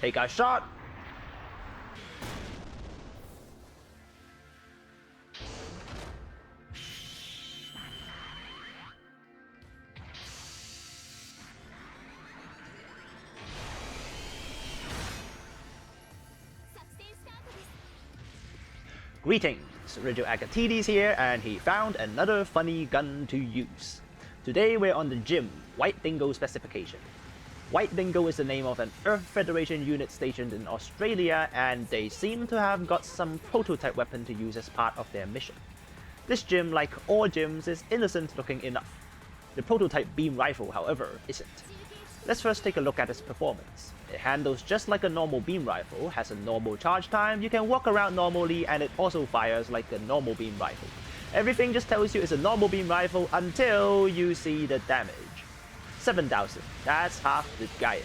Take a shot! Greetings, Rigil Agateiades here, and he found another funny gun to use. Today we're on the GBO2 White Dingo specification. White Dingo is the name of an Earth Federation unit stationed in Australia, and they seem to have got some prototype weapon to use as part of their mission. This GBO2, like all GBOs, is innocent looking enough. The prototype beam rifle, however, isn't. Let's first take a look at its performance. It handles just like a normal beam rifle, has a normal charge time, you can walk around normally, and it also fires like a normal beam rifle. Everything just tells you it's a normal beam rifle until you see the damage. 7,000, that's half the Gaia.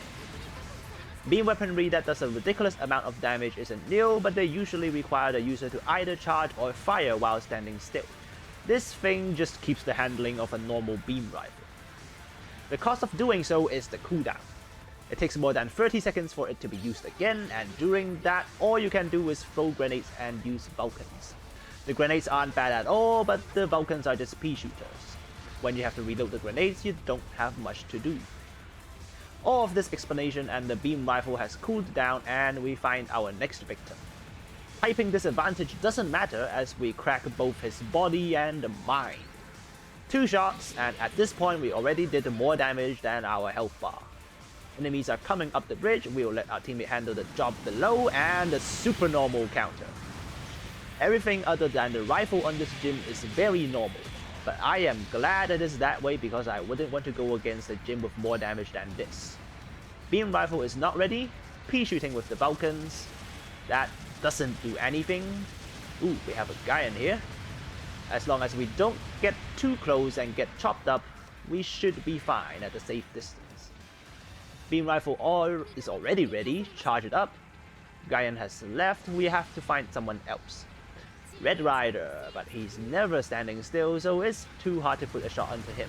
Beam weaponry that does a ridiculous amount of damage isn't new, but they usually require the user to either charge or fire while standing still. This thing just keeps the handling of a normal beam rifle. The cost of doing so is the cooldown. It takes more than 30 seconds for it to be used again, and during that, all you can do is throw grenades and use Vulcans. The grenades aren't bad at all, but the Vulcans are just pea shooters. When you have to reload the grenades, you don't have much to do. All of this explanation and the beam rifle has cooled down, and we find our next victim. Typing disadvantage doesn't matter as we crack both his body and mind. 2 shots, and at this point we already did more damage than our health bar. Enemies are coming up the bridge, we will let our teammate handle the job below, and a super normal counter. Everything other than the rifle on this GBO2 is very normal, but I am glad it is that way because I wouldn't want to go against a GBO2 with more damage than this. Beam rifle is not ready, pea shooting with the Vulcans, that doesn't do anything. Ooh, we have a guy in here. As long as we don't get too close and get chopped up, we should be fine at a safe distance. Beam rifle is already ready, charge it up. Guyan has left, we have to find someone else. Red Rider, but he's never standing still, so it's too hard to put a shot onto him.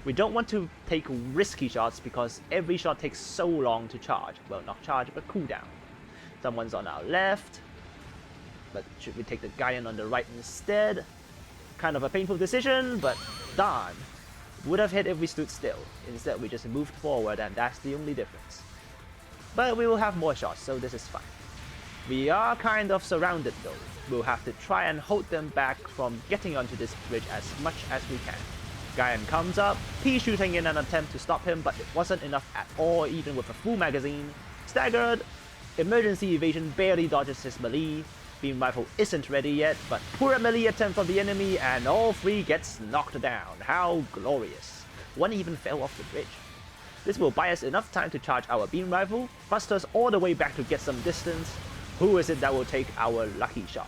We don't want to take risky shots because every shot takes so long to charge. Well, not charge, but cooldown. Someone's on our left, but should we take the Guyan on the right instead? Kind of a painful decision, but darn. Would have hit if we stood still. Instead, we just moved forward, and that's the only difference. But we will have more shots, so this is fine. We are kind of surrounded though. We'll have to try and hold them back from getting onto this bridge as much as we can. Guyan comes up, pea shooting in an attempt to stop him, but it wasn't enough at all even with a full magazine. Staggered, emergency evasion barely dodges his melee. Beam rifle isn't ready yet, but poor melee attempt from the enemy and all 3 gets knocked down. How glorious. One even fell off the bridge. This will buy us enough time to charge our beam rifle, thrust us all the way back to get some distance. Who is it that will take our lucky shot?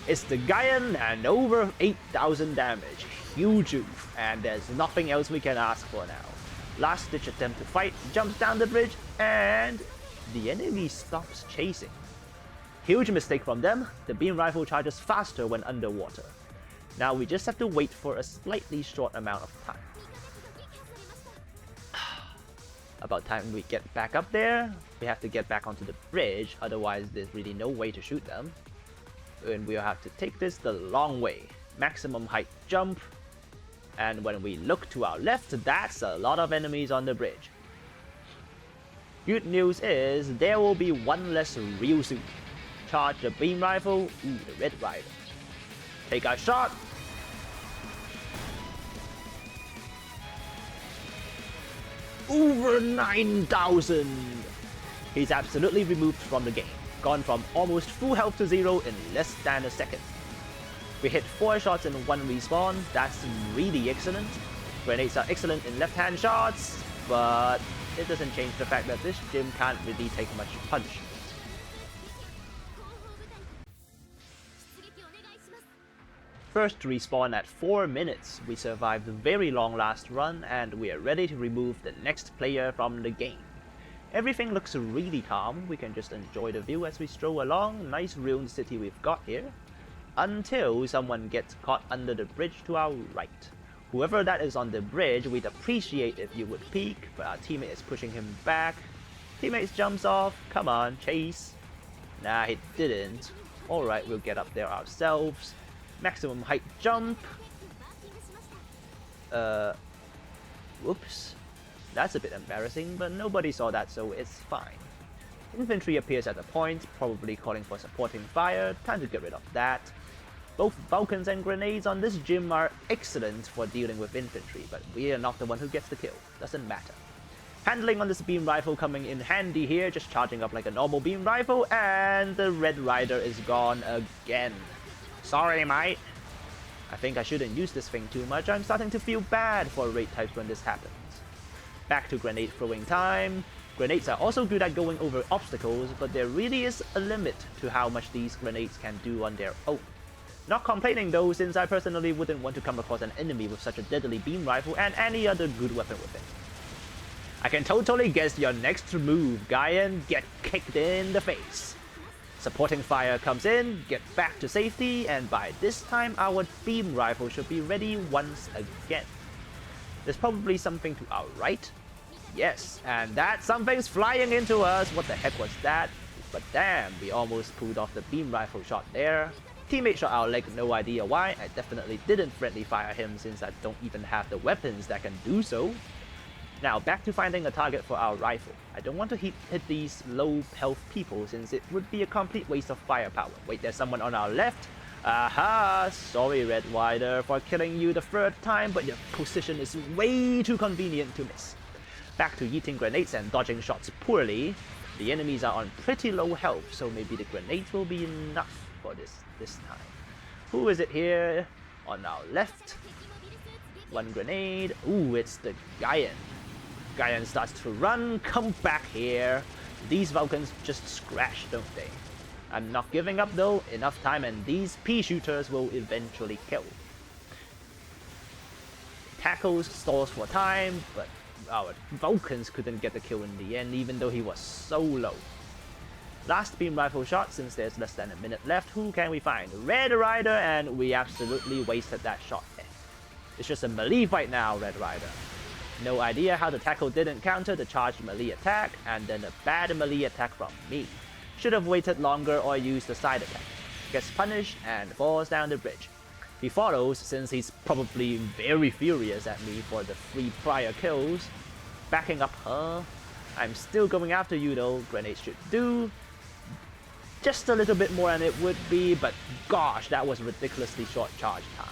It's the Guyan and over 8,000 damage. Huge oof, and there's nothing else we can ask for now. Last ditch attempt to fight, jumps down the bridge, and the enemy stops chasing. Huge mistake from them, the beam rifle charges faster when underwater. Now we just have to wait for a slightly short amount of time. About time we get back up there, we have to get back onto the bridge, otherwise there's really no way to shoot them. And we'll have to take this the long way. Maximum height jump, and when we look to our left, that's a lot of enemies on the bridge. Good news is, there will be one less real soon. Charge the beam rifle, ooh, the Red Rider. Take a shot! Over 9,000! He's absolutely removed from the game. Gone from almost full health to 0 in less than a second. We hit 4 shots in 1 respawn, that's really excellent. Grenades are excellent in left-hand shots, but it doesn't change the fact that this GBO2 can't really take much punishment. First respawn at 4 minutes, we survived a very long last run, and we are ready to remove the next player from the game. Everything looks really calm, we can just enjoy the view as we stroll along. Nice ruined city we've got here. Until someone gets caught under the bridge to our right. Whoever that is on the bridge, we'd appreciate if you would peek, but our teammate is pushing him back. Teammates jumps off. Come on, chase. Nah, he didn't. Alright, we'll get up there ourselves. Maximum height jump. Whoops. That's a bit embarrassing, but nobody saw that, so it's fine. Infantry appears at the point, probably calling for supporting fire. Time to get rid of that. Both Vulcans and grenades on this gym are excellent for dealing with infantry, but we are not the one who gets the kill. Doesn't matter. Handling on this beam rifle coming in handy here, just charging up like a normal beam rifle, and the Red Rider is gone again. Sorry, mate. I think I shouldn't use this thing too much. I'm starting to feel bad for raid types when this happens. Back to grenade throwing time. Grenades are also good at going over obstacles, but there really is a limit to how much these grenades can do on their own. Not complaining though, since I personally wouldn't want to come across an enemy with such a deadly beam rifle and any other good weapon with it. I can totally guess your next move, Guyan. Get kicked in the face. Supporting fire comes in, get back to safety, and by this time our beam rifle should be ready once again. There's probably something to our right. Yes, and that something's flying into us. What the heck was that? But damn, we almost pulled off the beam rifle shot there. Teammate shot our leg, no idea why. I definitely didn't friendly fire him since I don't even have the weapons that can do so. Now back to finding a target for our rifle. I don't want to hit these low health people since it would be a complete waste of firepower. Wait, there's someone on our left. Aha! Sorry, Red Rider, for killing you the third time, but your position is way too convenient to miss. Back to yeeting grenades and dodging shots poorly. The enemies are on pretty low health, so maybe the grenades will be enough for this time. Who is it here? On our left. One grenade. Ooh, it's the Guyan. Guyan starts to run. Come back here. These Vulcans just scratch, don't they? I'm not giving up though. Enough time and these pea shooters will eventually kill. Tackles stalls for time, but our Vulcans couldn't get the kill in the end, even though he was so low. Last beam rifle shot, since there's less than a minute left. Who can we find? Red Rider, and we absolutely wasted that shot. It's just a melee fight now, Red Rider. No idea how the tackle didn't counter the charged melee attack, and then a bad melee attack from me. Should have waited longer or used the side attack. Gets punished and falls down the bridge. He follows since he's probably very furious at me for the 3 prior kills. Backing up, huh? I'm still going after you though. Grenades should do. Just a little bit more than it would be, but gosh, that was ridiculously short charge time.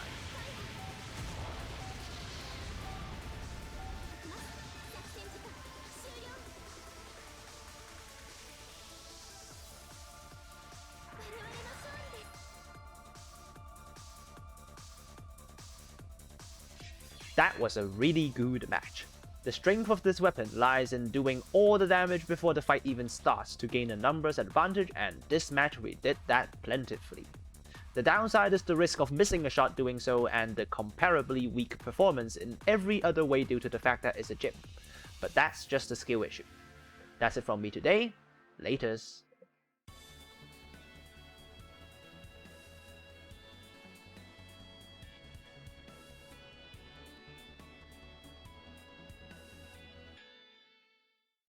That was a really good match. The strength of this weapon lies in doing all the damage before the fight even starts to gain a numbers advantage, and this match we did that plentifully. The downside is the risk of missing a shot doing so and the comparably weak performance in every other way due to the fact that it's a gym. But that's just a skill issue. That's it from me today. Laters.